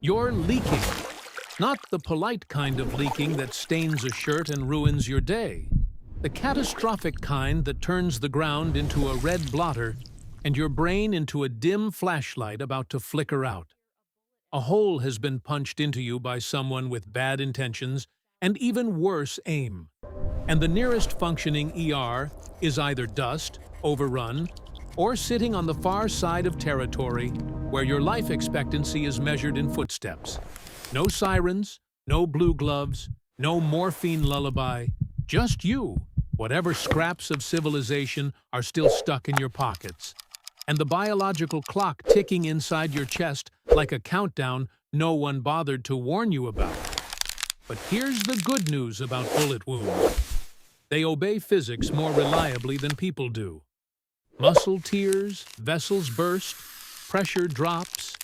You're leaking. Not the polite kind of leaking that stains a shirt and ruins your day. The catastrophic kind that turns the ground into a red blotter and your brain into a dim flashlight about to flicker out. A hole has been punched into you by someone with bad intentions and even worse aim. And the nearest functioning ER is either dust, overrun, or sitting on the far side of territory where your life expectancy is measured in footsteps. No sirens, no blue gloves, no morphine lullaby, just you. Whatever scraps of civilization are still stuck in your pockets. And the biological clock ticking inside your chest like a countdown no one bothered to warn you about. But here's the good news about bullet wounds. They obey physics more reliably than people do. Muscle tears, vessels burst, pressure drops.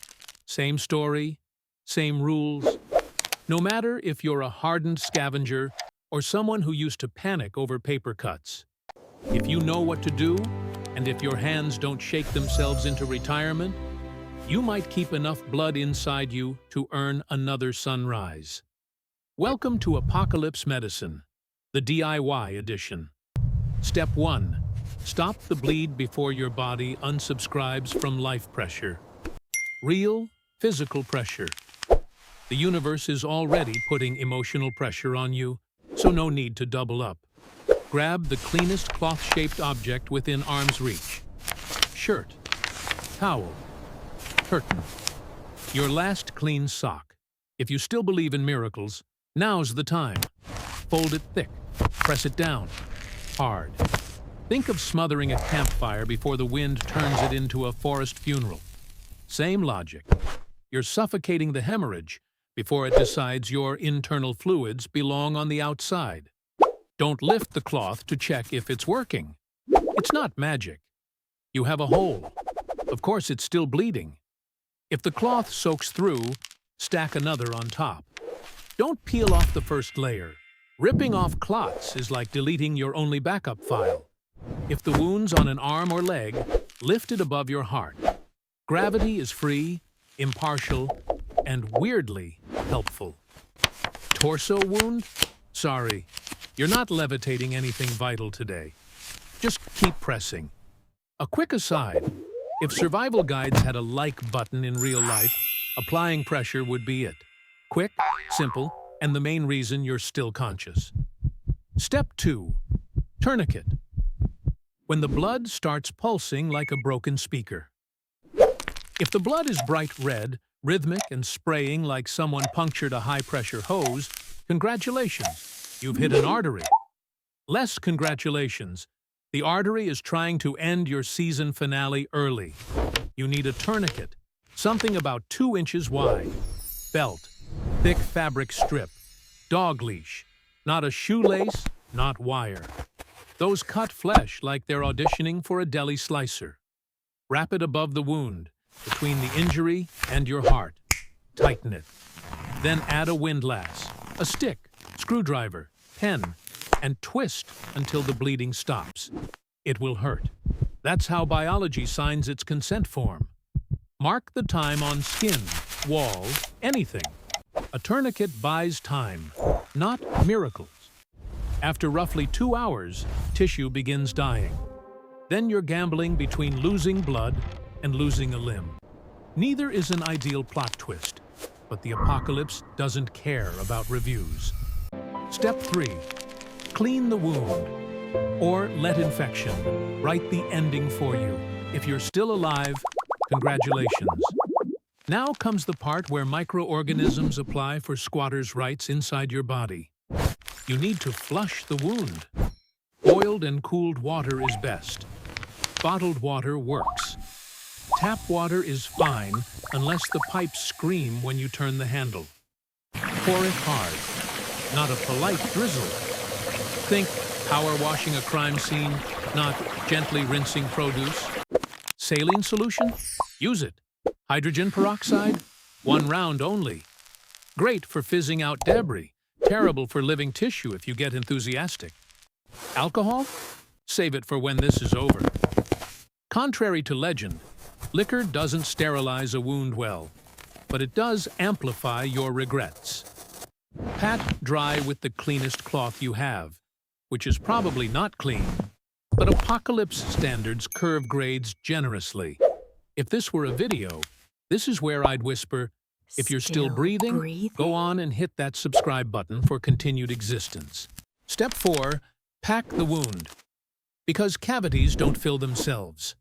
Same story, same rules. No matter if you're a hardened scavenger or someone who used to panic over paper cuts. If you know what to do, and if your hands don't shake themselves into retirement, you might keep enough blood inside you to earn another sunrise. Welcome to Apocalypse Medicine, the DIY edition. Step 1. Stop the bleed before your body unsubscribes from life pressure. Real, physical pressure. The universe is already putting emotional pressure on you, so no need to double up. Grab the cleanest cloth-shaped object within arm's reach. Shirt, towel, curtain. Your last clean sock. If you still believe in miracles, now's the time. Fold it thick. Press it down. Hard. Think of smothering a campfire before the wind turns it into a forest funeral. Same logic. You're suffocating the hemorrhage before it decides your internal fluids belong on the outside. Don't lift the cloth to check if it's working. It's not magic. You have a hole. Of course, it's still bleeding. If the cloth soaks through, stack another on top. Don't peel off the first layer. Ripping off clots is like deleting your only backup file. If the wound's on an arm or leg, lift it above your heart. Gravity is free, impartial, and weirdly helpful. Torso wound? Sorry, you're not levitating anything vital today. Just keep pressing. A quick aside, if survival guides had a like button in real life, applying pressure would be it. Quick, simple, and the main reason you're still conscious. Step 2. Tourniquet. When the blood starts pulsing like a broken speaker. If the blood is bright red, rhythmic, and spraying like someone punctured a high-pressure hose, congratulations, you've hit an artery. Less congratulations. The artery is trying to end your season finale early. You need a tourniquet, something about 2 inches wide. Belt, thick fabric strip, dog leash, not a shoelace, not wire. Those cut flesh like they're auditioning for a deli slicer. Wrap it above the wound, between the injury and your heart. Tighten it. Then add a windlass, a stick, screwdriver, pen, and twist until the bleeding stops. It will hurt. That's how biology signs its consent form. Mark the time on skin, wall, anything. A tourniquet buys time, not miracles. After roughly 2 hours, tissue begins dying. Then you're gambling between losing blood and losing a limb. Neither is an ideal plot twist, but the apocalypse doesn't care about reviews. Step 3. Clean the wound, or let infection write the ending for you. If you're still alive, congratulations. Now comes the part where microorganisms apply for squatters' rights inside your body. You need to flush the wound. Boiled and cooled water is best. Bottled water works. Tap water is fine unless the pipes scream when you turn the handle. Pour it hard, not a polite drizzle. Think power washing a crime scene, not gently rinsing produce. Saline solution? Use it. Hydrogen peroxide? 1 round only. Great for fizzing out debris. Terrible for living tissue if you get enthusiastic. Alcohol? Save it for when this is over. Contrary to legend, liquor doesn't sterilize a wound well. but it does amplify your regrets. Pat dry with the cleanest cloth you have, which is probably not clean, but apocalypse standards curve grades generously. If this were a video, this is where I'd whisper, if you're still breathing, go on and hit that subscribe button for continued existence. Step 4. Pack the wound. Because cavities don't fill themselves.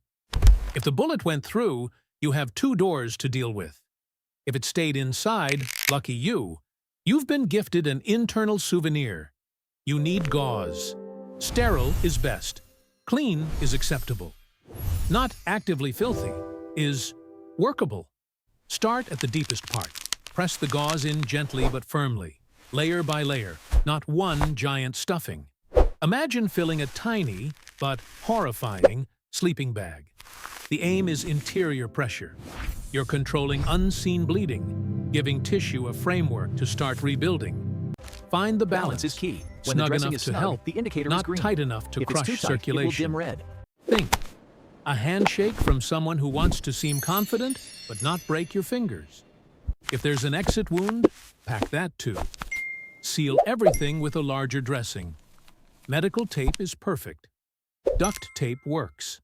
If the bullet went through, you have 2 doors to deal with. If it stayed inside, lucky you, you've been gifted an internal souvenir. You need gauze. Sterile is best. Clean is acceptable. Not actively filthy is workable. Start at the deepest part. Press the gauze in gently but firmly, layer by layer, not one giant stuffing. Imagine filling a tiny, but horrifying, sleeping bag. The aim is interior pressure. You're controlling unseen bleeding, giving tissue a framework to start rebuilding. Find the balance. Is key. When snug enough to help, the indicator not is green. tight enough to if crush it's too tight, circulation. It will dim red. Think. A handshake from someone who wants to seem confident, but not break your fingers. If there's an exit wound, pack that too. Seal everything with a larger dressing. Medical tape is perfect. Duct tape works.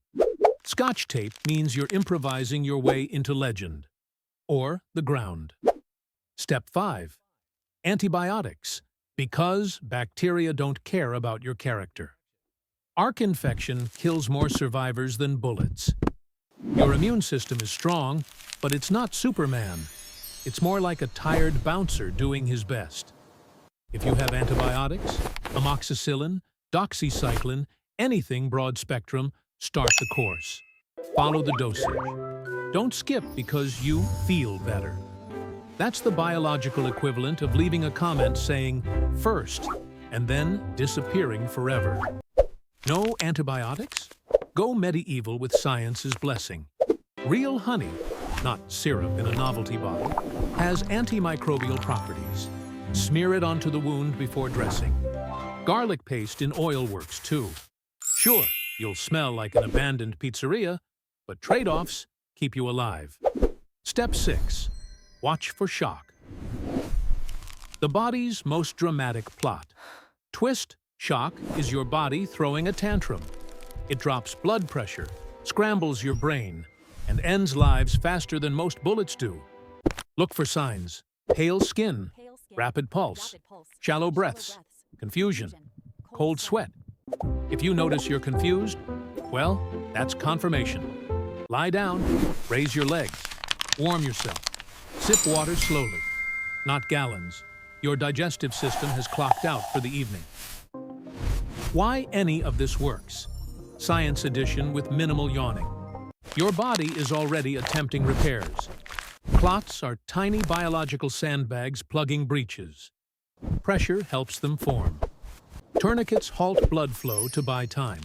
Scotch tape means you're improvising your way into legend. Or the ground. Step 5. Antibiotics. Because bacteria don't care about your character. Arc infection kills more survivors than bullets. Your immune system is strong, but it's not Superman. It's more like a tired bouncer doing his best. If you have antibiotics, amoxicillin, doxycycline, anything broad spectrum, start the course. Follow the dosage. Don't skip because you feel better. That's the biological equivalent of leaving a comment saying first and then disappearing forever. No antibiotics? Go medieval with science's blessing. Real honey, not syrup in a novelty bottle, has antimicrobial properties. Smear it onto the wound before dressing. Garlic paste in oil works too. Sure, you'll smell like an abandoned pizzeria, but trade-offs keep you alive. Step 6. Watch for shock. The body's most dramatic plot. Twist shock is your body throwing a tantrum. It drops blood pressure, scrambles your brain, and ends lives faster than most bullets do. Look for signs. Pale skin, rapid pulse, shallow breaths, confusion, cold sweat. If you notice you're confused, well, that's confirmation. Lie down, raise your legs, warm yourself. Sip water slowly, not gallons. Your digestive system has clocked out for the evening. Why any of this works? Science edition with minimal yawning. Your body is already attempting repairs. Clots are tiny biological sandbags plugging breaches. Pressure helps them form. Tourniquets halt blood flow to buy time.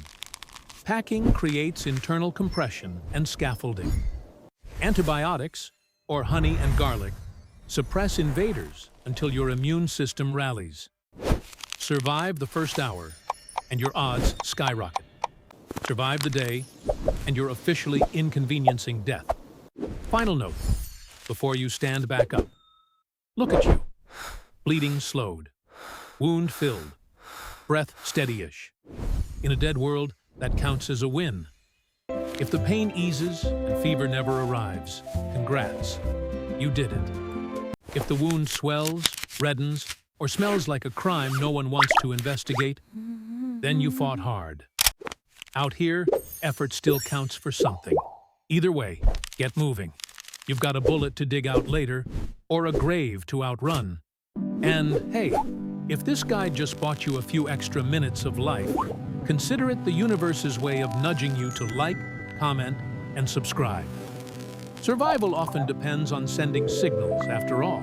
Packing creates internal compression and scaffolding. Antibiotics, or honey and garlic, suppress invaders until your immune system rallies. Survive the first hour, and your odds skyrocket. Survive the day, and you're officially inconveniencing death. Final note, before you stand back up. Look at you. Bleeding slowed. Wound filled. Breath steady-ish. In a dead world, that counts as a win. If the pain eases and fever never arrives, congrats, you did it. If the wound swells, reddens, or smells like a crime no one wants to investigate, then you fought hard. Out here, effort still counts for something. Either way, get moving. You've got a bullet to dig out later, or a grave to outrun. And hey, if this guide just bought you a few extra minutes of life, consider it the universe's way of nudging you to like, comment, and subscribe. Survival often depends on sending signals, after all.